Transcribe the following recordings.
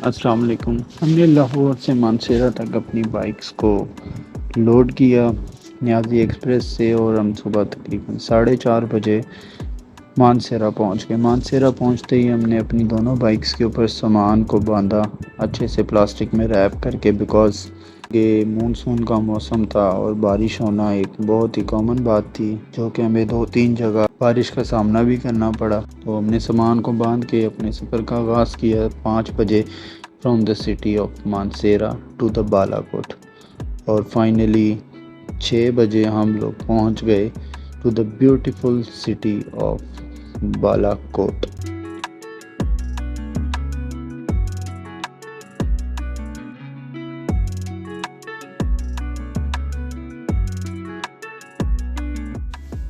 अस्सलाम वालेकुम। हमने लाहौर से मानसेरा तक अपनी बाइक्स को लोड किया नियाज़ी एक्सप्रेस से और हम सुबह तकरीबन 4:30 बजे मानसेरा पहुंच गए। मानसेरा पहुंचते ही हमने अपनी दोनों बाइक्स के ऊपर सामान को बांधा अच्छे से प्लास्टिक में रैप करके, बिकॉज़ ये मानसून का मौसम था और बारिश होना एक बहुत ही कॉमन बात थी, जो कि हमें 2-3 जगह बारिश का सामना भी करना पड़ा। तो हमने सामान को बांध के अपने सफ़र का आगाज़ किया 5 बजे from the city of Mansehra to the Balakot, और फाइनली 6 बजे हम लोग पहुंच गए to the beautiful city of Balakot.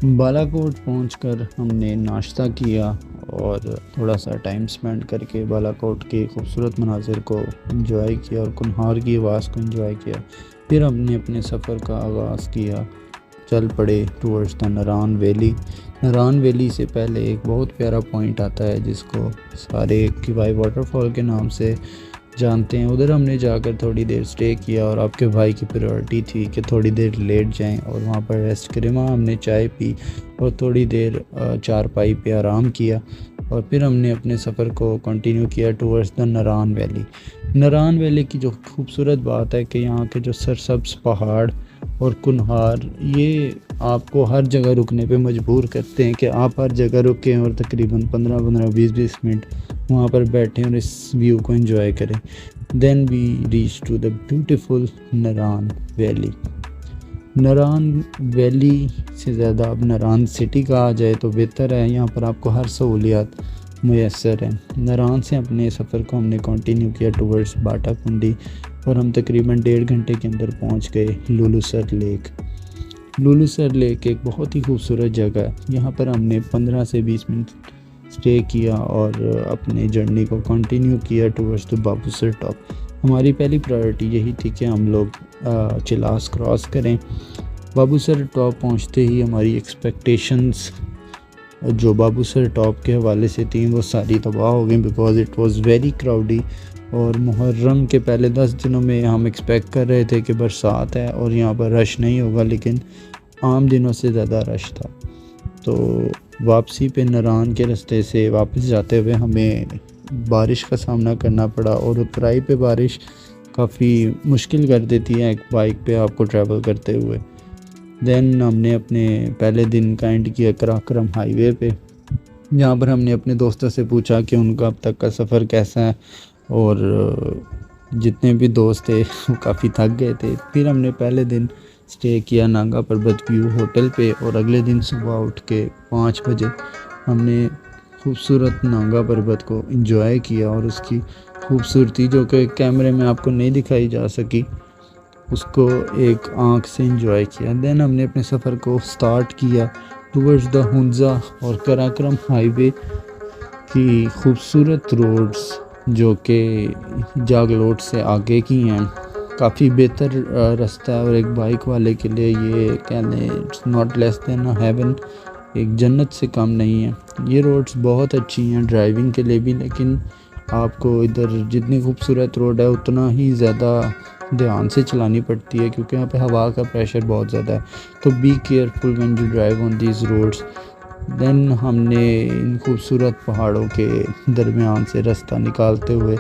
Balakot पहुंचकर हमने नाश्ता किया और थोड़ा सा टाइम स्पेंड करके बालाकोट के खूबसूरत मनाज़िर को एंजॉय किया और कुनहार की आवाज़ को एंजॉय किया। फिर हमने अपने सफ़र का आगाज़ किया, चल पड़े towards the Naran valley. Naran valley से पहले एक बहुत प्यारा पॉइंट आता है जिसको सारे किवाई वाटरफॉल के नाम से जानते हैं। उधर हमने जाकर थोड़ी देर स्टे किया और आपके भाई की प्रायोरिटी थी कि थोड़ी देर लेट जाएं और वहाँ पर रेस्ट करें। वहाँ हमने चाय पी और थोड़ी देर चारपाई पे आराम किया और फिर हमने अपने सफ़र को कंटिन्यू किया towards the Naran valley. Naran valley की जो खूबसूरत बात है कि यहाँ के जो सरसब्ज़ पहाड़ और कुनहार ये आपको हर जगह रुकने पे मजबूर करते हैं कि आप हर जगह रुकें और तकरीबन 15-20 मिनट वहाँ पर बैठें और इस व्यू को एंजॉय करें। Then we reach to the beautiful Naran valley. Naran valley से ज़्यादा अब नरान सिटी कहा जाए तो बेहतर है, यहाँ पर आपको हर सहूलियात मुयस्सर है। नरान से अपने सफ़र को हमने कंटिन्यू किया टूवर्ड्स बाटाकुंडी और हम तकरीबन 1.5 घंटे के अंदर पहुँच गए लुलुसर लेक। लुलुसर लेक एक बहुत ही खूबसूरत जगह है। यहाँ पर हमने 15 से 20 मिनट स्टे किया और अपने जर्नी को कंटिन्यू किया टूवर्ड्स द बाबूसर टॉप। हमारी पहली प्रायोरिटी यही थी कि हम लोग चिलास क्रॉस करें। बाबूसर टॉप पहुंचते ही हमारी एक्सपेक्टेशंस जो बाबूसर टॉप के हवाले से थी वो सारी तबाह हो गई, because it was very crowdy. और मुहर्रम के पहले 10 दिनों में हम एक्सपेक्ट कर रहे थे कि बरसात है और यहाँ पर रश नहीं होगा, लेकिन आम दिनों से ज़्यादा रश था। तो वापसी पे नरान के रास्ते से वापस जाते हुए हमें बारिश का सामना करना पड़ा और उतराई पे बारिश काफ़ी मुश्किल कर देती है एक बाइक पे आपको ट्रैवल करते हुए। देन हमने अपने पहले दिन का एंड किया कराक्रम हाईवे पे, जहाँ पर हमने अपने दोस्तों से पूछा कि उनका अब तक का सफ़र कैसा है, और जितने भी दोस्त थे वो काफ़ी थक गए थे। फिर हमने पहले दिन स्टे किया नांगा पर्वत व्यू होटल पे और अगले दिन सुबह उठ के 5 बजे हमने खूबसूरत नांगा पर्वत को एंजॉय किया और उसकी खूबसूरती जो कि कैमरे में आपको नहीं दिखाई जा सकी उसको एक आँख से एंजॉय किया। देन हमने अपने सफ़र को स्टार्ट किया टूवर्ड्स द हुंजा और कराक्रम हाईवे की खूबसूरत रोड्स जो कि जागलोट से आगे की हैं। काफ़ी बेहतर रास्ता है और एक बाइक वाले के लिए ये कह लें it's not less than a heaven, एक जन्नत से कम नहीं है। ये रोड्स बहुत अच्छी हैं ड्राइविंग के लिए भी, लेकिन आपको इधर जितनी खूबसूरत रोड है उतना ही ज़्यादा ध्यान से चलानी पड़ती है क्योंकि यहाँ पे हवा का प्रेशर बहुत ज़्यादा है। तो be careful when you drive on these roads. Then हमने इन खूबसूरत पहाड़ों के दरमियान से रास्ता निकालते हुए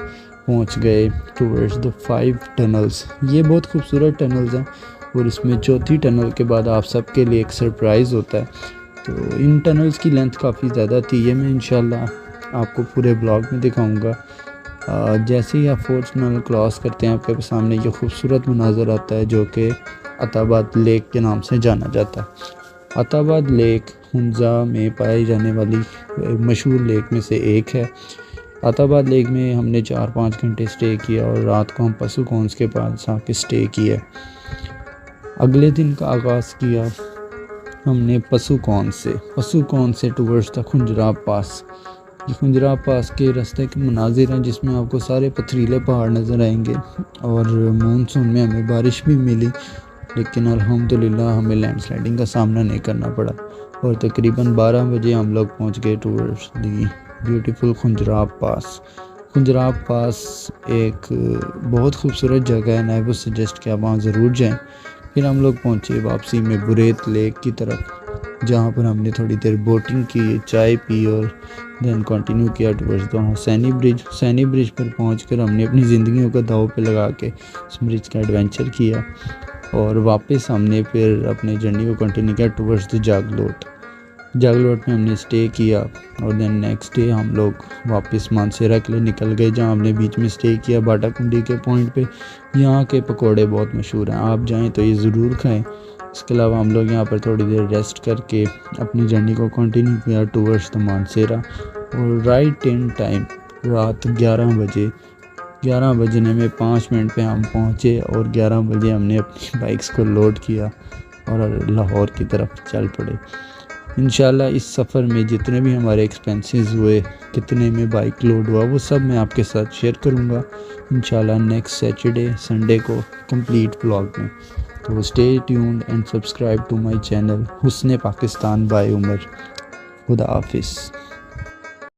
पहुंच गए टूवर्ड्स द 5 टनल्स। ये बहुत खूबसूरत टनल्स हैं और इसमें चौथी टनल के बाद आप सबके लिए एक सरप्राइज़ होता है। तो इन टनल्स की लेंथ काफ़ी ज़्यादा थी, ये मैं इंशाल्लाह आपको पूरे ब्लॉग में दिखाऊंगा। जैसे ही आप 4th टनल क्रॉस करते हैं आपके सामने ये खूबसूरत मनाज़र आता है जो कि अताबाद लेक के नाम से जाना जाता है। अताबाद लेक हुंजा में पाई जाने वाली मशहूर लेक में से एक है। अताबाद लेक में हमने 4-5 घंटे स्टे किया और रात को हम पसुकॉन्स के पास आके स्टे किया। अगले दिन का आगाज़ किया हमने पसुकॉन से टूवर्ड्स द खुंजराब पास। ये खुंजराब पास के रास्ते के मनाजिर हैं जिसमें आपको सारे पथरीले पहाड़ नज़र आएंगे और मानसून में हमें बारिश भी मिली, लेकिन अल्हम्दुलिल्लाह हमें लैंडस्लाइडिंग का सामना नहीं करना पड़ा और तकरीबन 12 बजे हम लोग पहुंच गए टूवर्ड्स दी ब्यूटीफुल खुंजराब पास। कुंजराब पास एक बहुत खूबसूरत जगह है, मैं वो सजेस्ट किया आप वहाँ ज़रूर जाएं। फिर हम लोग पहुँचे वापसी में बुरेत लेक की तरफ, जहाँ पर हमने थोड़ी देर बोटिंग की, चाय पी और देन कंटिन्यू किया टुवर्ड्स द हुसैनी ब्रिज पर पहुंचकर हमने अपनी ज़िंदगियों को दांव पे लगा के इस ब्रिज का एडवेंचर किया और वापस हमने फिर अपने जर्नी को कंटिन्यू किया टुवर्ड्स द जागलोट में हमने स्टे किया और देन नेक्स्ट डे हम लोग वापस मानसेरा के लिए निकल गए, जहाँ हमने बीच में स्टे किया बाटा कुंडी के पॉइंट पे। यहाँ के पकोड़े बहुत मशहूर हैं, आप जाएं तो ये ज़रूर खाएं। इसके अलावा हम लोग यहाँ पर थोड़ी देर रेस्ट करके अपनी जर्नी को कंटिन्यू किया टुवर्ड्स द मानसेरा और राइट इन टाइम रात 11 बजने में 5 मिनट पे हम पहुँचे और 11 बजे हमने अपनी बाइक्स को लोड किया और लाहौर की तरफ चल पड़े। इंशाल्लाह इस सफ़र में जितने भी हमारे एक्सपेंसेस हुए, कितने में बाइक लोड हुआ, वो सब मैं आपके साथ शेयर करूँगा इंशाल्लाह नेक्स्ट सैटरडे संडे को कंप्लीट व्लॉग में। तो stay tuned and subscribe to my channel Husn Pakistan bye Umar. खुदा हाफिज़।